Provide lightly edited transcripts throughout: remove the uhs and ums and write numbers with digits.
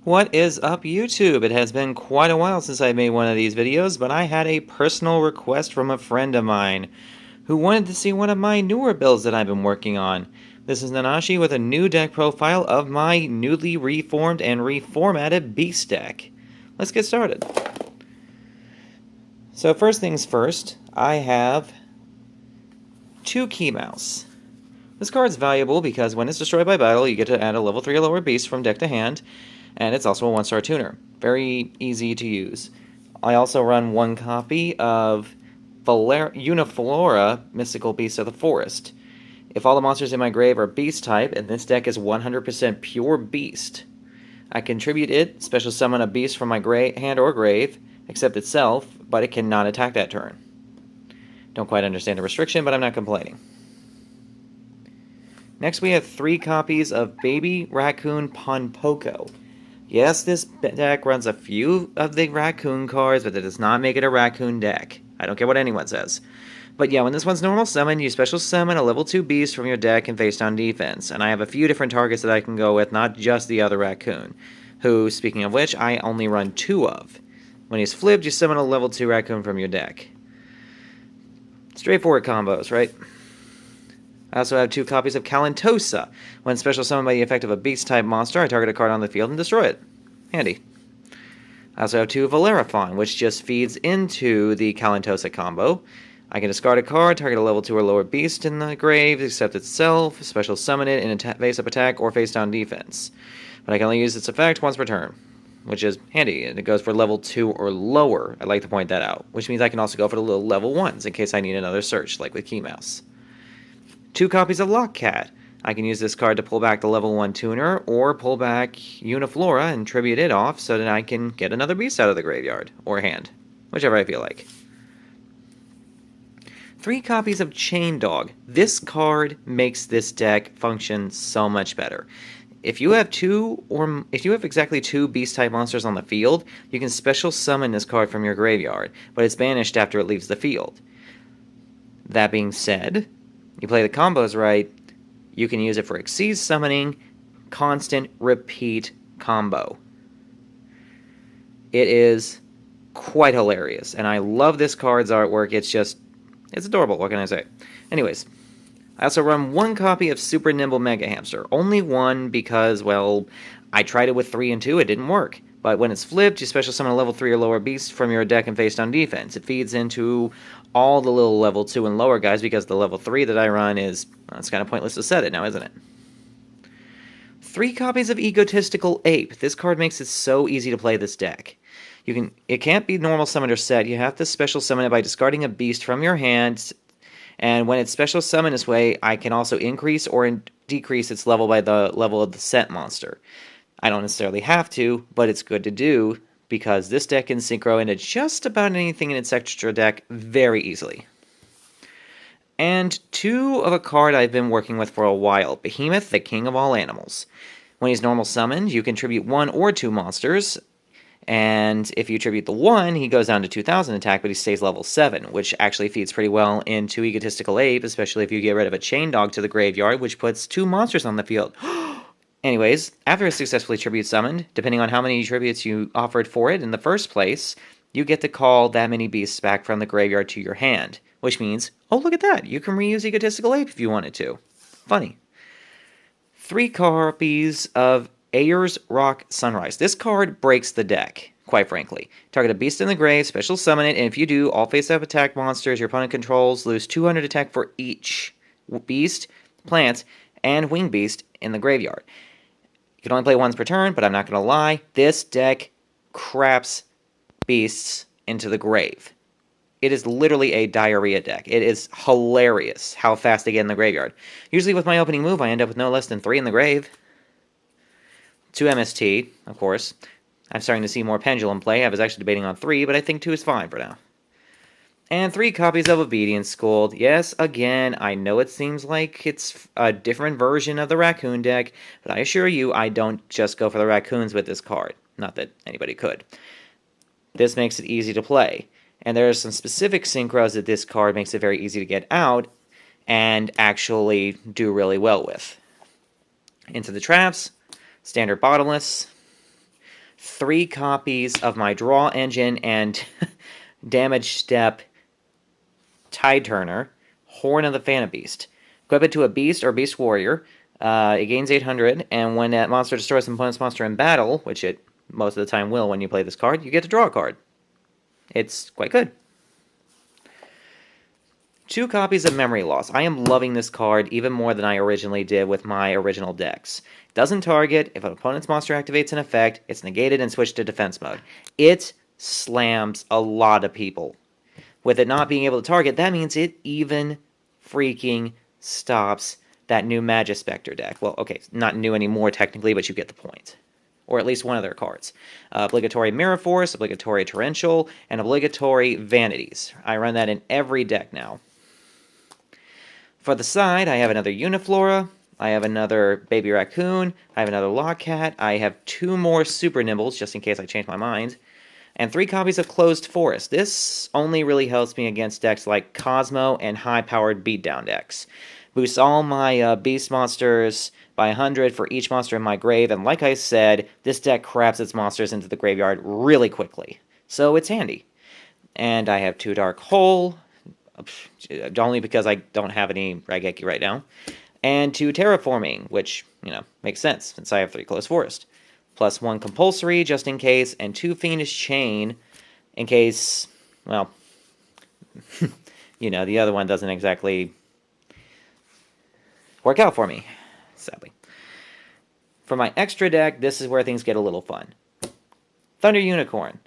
What is up, YouTube? It has been quite a while since I made one of these videos, but I had a personal request from a friend of mine who wanted to see one of my newer builds that I've been working on. This is Nanashi with a new deck profile of my newly reformed and reformatted Beast deck. Let's get started. So first things first, I have 2 Key Mouse. This card's valuable because when it's destroyed by battle, you get to add a level 3 or lower beast from deck to hand, and it's also a 1-star tuner. Very easy to use. I also run 1 copy of Uniflora, Mystical Beast of the Forest. If all the monsters in my grave are beast type, and this deck is 100% pure beast, I contribute it, special summon a beast from my hand or grave, except itself, but it cannot attack that turn. Don't quite understand the restriction, but I'm not complaining. Next we have 3 copies of Baby Raccoon Ponpoko. Yes, this deck runs a few of the Raccoon cards, but that does not make it a Raccoon deck. I don't care what anyone says. But yeah, when this one's normal summon, you special summon a level 2 beast from your deck and face down defense. And I have a few different targets that I can go with, not just the other Raccoon, who, speaking of which, I only run 2 of. When he's flipped, you summon a level 2 Raccoon from your deck. Straightforward combos, right? I also have 2 copies of Calentosa. When special summoned by the effect of a beast-type monster, I target a card on the field and destroy it. Handy. I also have 2 Valeraphon, which just feeds into the Calentosa combo. I can discard a card, target a level 2 or lower beast in the grave, except itself, special summon it in face-up attack or face-down defense. But I can only use its effect once per turn, which is handy, and it goes for level 2 or lower. I'd like to point that out, which means I can also go for the little level 1s in case I need another search, like with Key Mouse. 2 copies of Lockcat. I can use this card to pull back the level 1 tuner, or pull back Uniflora and tribute it off so that I can get another beast out of the graveyard, or hand, whichever I feel like. 3 copies of Chain Dog. This card makes this deck function so much better. If you have exactly 2 beast-type monsters on the field, you can special summon this card from your graveyard, but it's banished after it leaves the field. That being said, you play the combos right, you can use it for Exceed Summoning, Constant Repeat combo. It is quite hilarious, and I love this card's artwork. It's adorable, what can I say? Anyways, I also run 1 copy of Super Nimble Mega Hamster. Only 1 because, well, I tried it with 3 and 2, it didn't work. But when it's flipped, you special summon a level 3 or lower beast from your deck and face down defense. It feeds into all the little level 2 and lower guys because the level 3 that I run is, well, it's kind of pointless to set it now, isn't it? 3 copies of Egotistical Ape. This card makes it so easy to play this deck. It can't be normal summoned or set. You have to special summon it by discarding a beast from your hand, and when it's special summoned this way, I can also increase or decrease its level by the level of the set monster. I don't necessarily have to, but it's good to do, because this deck can synchro into just about anything in its extra deck very easily. And 2 of a card I've been working with for a while, Behemoth, the King of All Animals. When he's normal summoned, you can tribute 1 or 2 monsters, and if you tribute the 1, he goes down to 2000 attack, but he stays level 7, which actually feeds pretty well into Egotistical Ape, especially if you get rid of a Chain Dog to the graveyard, which puts 2 monsters on the field. Anyways, after it's successfully tribute summoned, depending on how many tributes you offered for it in the first place, you get to call that many beasts back from the graveyard to your hand, which means, oh look at that, you can reuse Egotistical Ape if you wanted to. Funny. 3 copies of Ayer's Rock Sunrise. This card breaks the deck, quite frankly. Target a beast in the grave, special summon it, and if you do, all face-up attack monsters your opponent controls lose 200 attack for each beast, plant, and wing beast in the graveyard. You can only play once per turn, but I'm not going to lie, this deck craps beasts into the grave. It is literally a diarrhea deck. It is hilarious how fast they get in the graveyard. Usually with my opening move, I end up with no less than 3 in the grave. 2 MST, of course. I'm starting to see more Pendulum play. I was actually debating on 3, but I think 2 is fine for now. And 3 copies of Obedience School. Yes, again, I know it seems like it's a different version of the Raccoon deck, but I assure you, I don't just go for the Raccoons with this card. Not that anybody could. This makes it easy to play. And there are some specific synchros that this card makes it very easy to get out, and actually do really well with. Into the traps, standard bottomless, 3 copies of my draw engine and damage step tide turner, Horn of the Phantom Beast. Equip it to a beast or beast warrior. It gains 800, and when that monster destroys an opponent's monster in battle, which it most of the time will when you play this card, you get to draw a card. It's quite good. 2 copies of Memory Loss. I am loving this card even more than I originally did with my original decks. Doesn't target. If an opponent's monster activates an effect, it's negated and switched to defense mode. It slams a lot of people. With it not being able to target, that means it even freaking stops that new Magispector deck. Well, okay, not new anymore technically, but you get the point. Or at least one of their cards. Obligatory Mirror Force, obligatory Torrential, and obligatory Vanities. I run that in every deck now. For the side, I have another Uniflora, I have another Baby Raccoon, I have another Logcat, I have 2 more Super Nimbles, just in case I change my mind, and 3 copies of Closed Forest. This only really helps me against decks like Cosmo and high-powered beatdown decks. Boosts all my beast monsters by 100 for each monster in my grave, and like I said, this deck craps its monsters into the graveyard really quickly, so it's handy. And I have 2 Dark Hole, only because I don't have any Raigeki right now, and 2 Terraforming, which, makes sense, since I have 3 Closed Forest. Plus 1 Compulsory, just in case, and 2 Fiendish Chain, in case, well, the other one doesn't exactly work out for me, sadly. For my extra deck, this is where things get a little fun. Thunder Unicorn.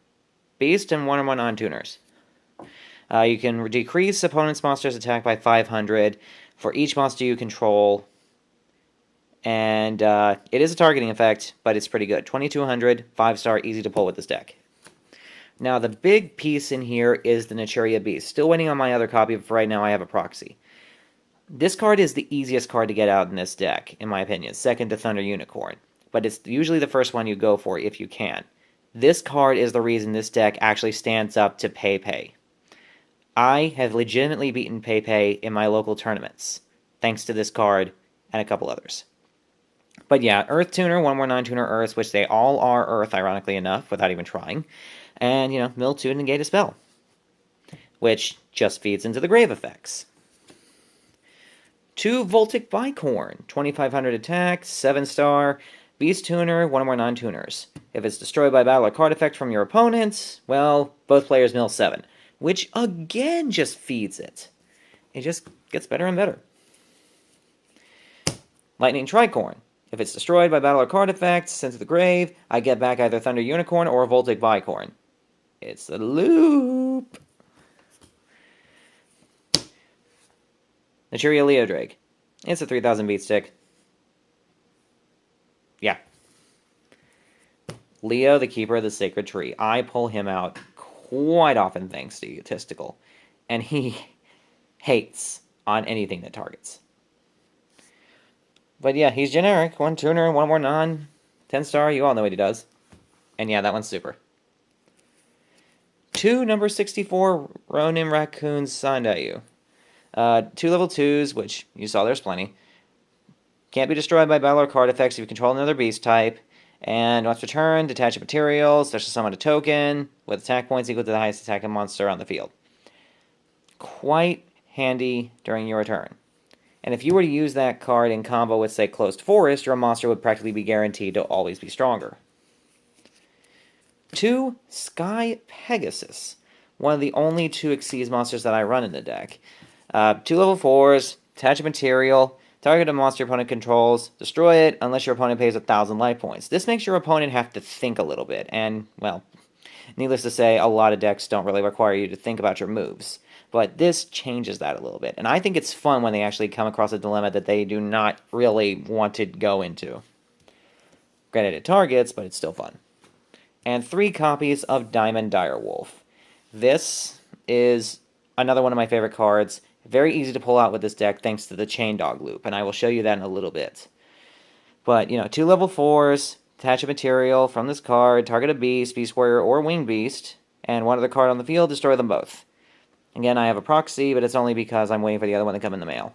Beast and 1/1 on-tuners. You can decrease opponent's monster's attack by 500 for each monster you control. And it is a targeting effect, but it's pretty good. 2200, 5-star, easy to pull with this deck. Now, the big piece in here is the Naturia Beast. Still waiting on my other copy, but for right now I have a proxy. This card is the easiest card to get out in this deck, in my opinion, second to Thunder Unicorn. But it's usually the first one you go for if you can. This card is the reason this deck actually stands up to Pei. I have legitimately beaten Pei in my local tournaments, thanks to this card and a couple others. But yeah, Earth Tuner, 1 more non-tuner Earths, which they all are Earth, ironically enough, without even trying. And, mill 2 to negate a spell, which just feeds into the grave effects. 2 Voltic Bicorn, 2500 attack, 7-star, Beast Tuner, 1 more non-tuners. If it's destroyed by battle or card effect from your opponent, well, both players mill 7, which again just feeds it. It just gets better and better. Lightning Tricorn. If it's destroyed by battle or card effect, sent to the grave, I get back either Thunder Unicorn or a Voltic Bicorn. It's a loop. Naturia Leodrake. It's a 3000 beat stick. Yeah. Leo, the Keeper of the Sacred Tree. I pull him out quite often thanks to Egotistical. And he hates on anything that targets. But yeah, he's generic. 1 tuner, 1 more non. 10-star, you all know what he does. And yeah, that one's super. 2 number 64 Ronin Raccoon Sandayu. 2 level 2s, which you saw there's plenty. Can't be destroyed by battle or card effects if you control another beast type. And once returned, detach a material, special summon a token, with attack points equal to the highest attacking monster on the field. Quite handy during your return. And if you were to use that card in combo with, say, Closed Forest, your monster would practically be guaranteed to always be stronger. 2 Sky Pegasus. One of the only 2 Xyz monsters that I run in the deck. 2 level 4s, attach a material, target a monster your opponent controls, destroy it unless your opponent pays 1,000 life points. This makes your opponent have to think a little bit, and, well, needless to say, a lot of decks don't really require you to think about your moves. But this changes that a little bit, and I think it's fun when they actually come across a dilemma that they do not really want to go into. Granted, it targets, but it's still fun. And 3 copies of Diamond Direwolf. This is another one of my favorite cards. Very easy to pull out with this deck thanks to the Chain Dog loop, and I will show you that in a little bit. But, 2 level 4s, attach a material from this card, target a beast, beast warrior, or winged beast, and one other card on the field, destroy them both. Again, I have a proxy, but it's only because I'm waiting for the other one to come in the mail.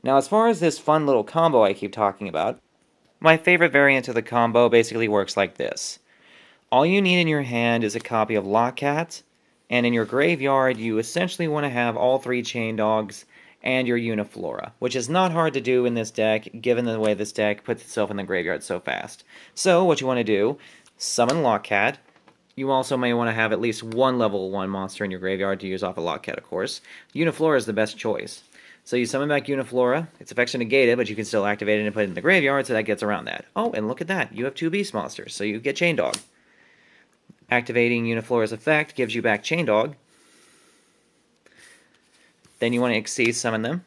Now, as far as this fun little combo I keep talking about, my favorite variant of the combo basically works like this. All you need in your hand is a copy of Lockcat, and in your graveyard you essentially want to have all 3 Chain Dogs and your Uniflora, which is not hard to do in this deck, given the way this deck puts itself in the graveyard so fast. So, what you want to do, summon Lockcat. You also may want to have at least one level 1 monster in your graveyard to use off a Lockcat, of course. Uniflora is the best choice. So you summon back Uniflora. Its effect's negated, but you can still activate it and put it in the graveyard, so that gets around that. Oh, and look at that. You have 2 Beast monsters, so you get Chain Dog. Activating Uniflora's effect gives you back Chain Dog. Then you want to Xyz summon them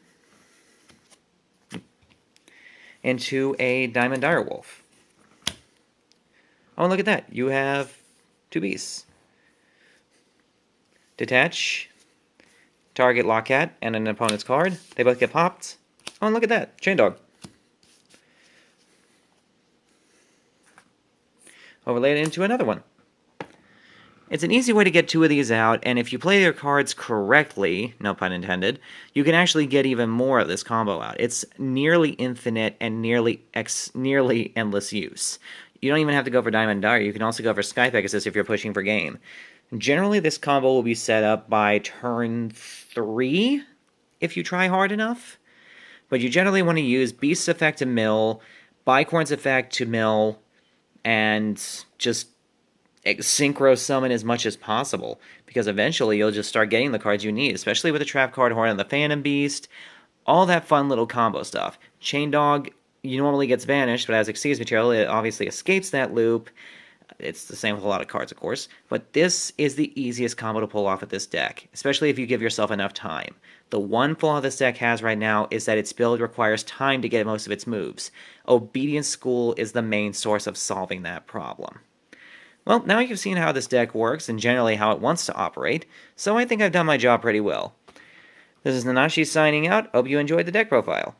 into a Diamond Direwolf. Oh, and look at that. You have 2 beasts. Detach. Target Lockcat and an opponent's card. They both get popped. Oh, and look at that. Chain Dog. Overlay it into another one. It's an easy way to get 2 of these out, and if you play your cards correctly, no pun intended, you can actually get even more of this combo out. It's nearly infinite and nearly endless use. You don't even have to go for Diamond Dire. You can also go for Sky Pegasus if you're pushing for game. Generally, this combo will be set up by turn 3 if you try hard enough. But you generally want to use Beast's effect to mill, Bicorn's effect to mill, and just synchro summon as much as possible, because eventually you'll just start getting the cards you need, especially with the Trap Card, Horn, and the Phantom Beast, all that fun little combo stuff. Chain Dog normally gets banished, but as Xyz material, it obviously escapes that loop. It's the same with a lot of cards, of course, but this is the easiest combo to pull off with this deck, especially if you give yourself enough time. The one flaw this deck has right now is that its build requires time to get most of its moves. Obedience School is the main source of solving that problem. Well, now you've seen how this deck works and generally how it wants to operate, so I think I've done my job pretty well. This is Nanashi signing out. Hope you enjoyed the deck profile.